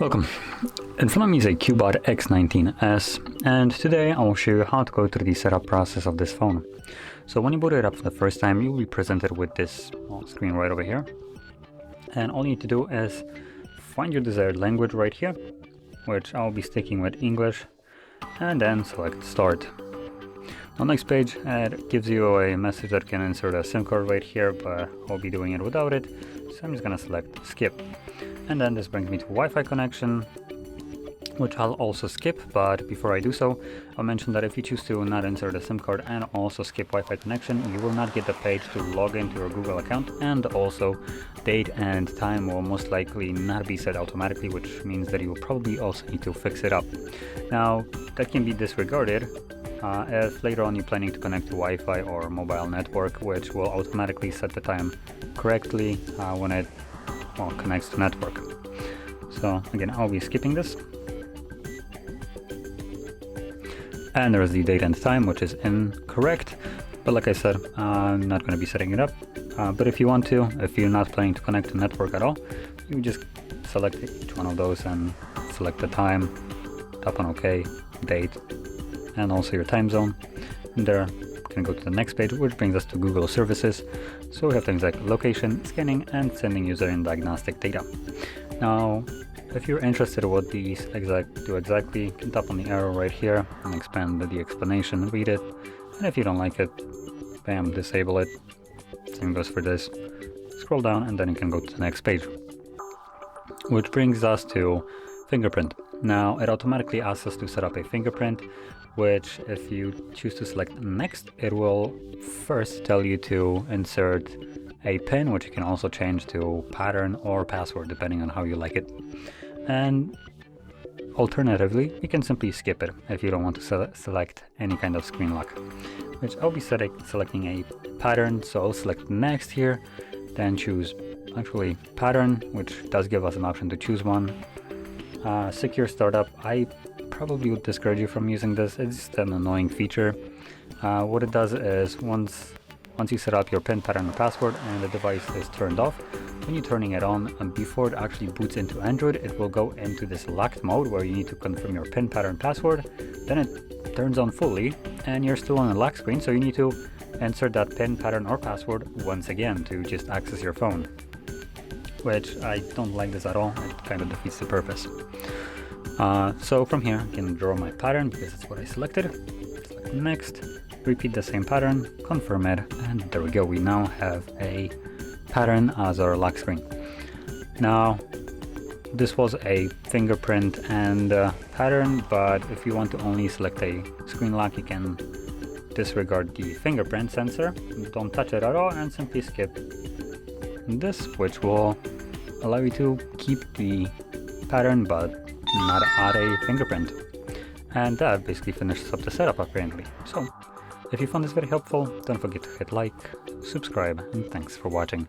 Welcome. In front of me is a CUBOT X19 S, and today I will show you how to go through the setup process of this phone. So when you boot it up for the first time, you'll be presented with this screen right over here. And all you need to do is find your desired language right here, which I'll be sticking with English, and then select Start. On the next page, it gives you a message that can insert a SIM card right here, but I'll be doing it without it, so I'm just gonna select Skip. And then this brings me to Wi-Fi connection, which I'll also skip, but before I do so, I'll mention that if you choose to not insert a SIM card and also skip Wi-Fi connection, you will not get the page to log into your Google account, and also date and time will most likely not be set automatically, which means that you will probably also need to fix it up. Now, that can be disregarded if later on you're planning to connect to Wi-Fi or mobile network, which will automatically set the time correctly when it connects to network. So again, I'll be skipping this. And there's the date and time, which is incorrect. But like I said, I'm not going to be setting it up. But if you want to, if you're not planning to connect to network at all, you just select each one of those and select the time, tap on OK, date, and also your time zone. And there, you can go to the next page, which brings us to Google services. So we have things like location, scanning, and sending user and diagnostic data. Now, if you're interested in what these do exactly, you can tap on the arrow right here and expand the explanation, read it, and if you don't like it, bam, disable it. Same goes for this. Scroll down and then you can go to the next page, which brings us to fingerprint. Now, it automatically asks us to set up a fingerprint, which if you choose to select next, it will first tell you to insert a PIN, which you can also change to pattern or password depending on how you like it. And alternatively, you can simply skip it if you don't want to select any kind of screen lock, which I'll be selecting a pattern. So I'll select next here, then choose actually pattern, which does give us an option to choose one. Secure startup, I probably would discourage you from using this. It's just an annoying feature. What it does is once you set up your PIN, pattern, or password and the device is turned off, when you're turning it on and before it actually boots into Android, it will go into this locked mode where you need to confirm your PIN, pattern, password. Then it turns on fully and you're still on a lock screen, so you need to insert that PIN, pattern, or password once again to just access your phone, which I don't like this at all. It kind of defeats the purpose. So from here, I can draw my pattern because it's what I selected. Select next, repeat the same pattern, confirm it, and there we go. We now have a pattern as our lock screen. Now, this was a fingerprint and pattern, but if you want to only select a screen lock, you can disregard the fingerprint sensor, don't touch it at all, and simply skip this, which will allow you to keep the pattern but not add a fingerprint. And that basically finishes up the setup apparently. So if you found this very helpful, don't forget to hit like, subscribe, and thanks for watching.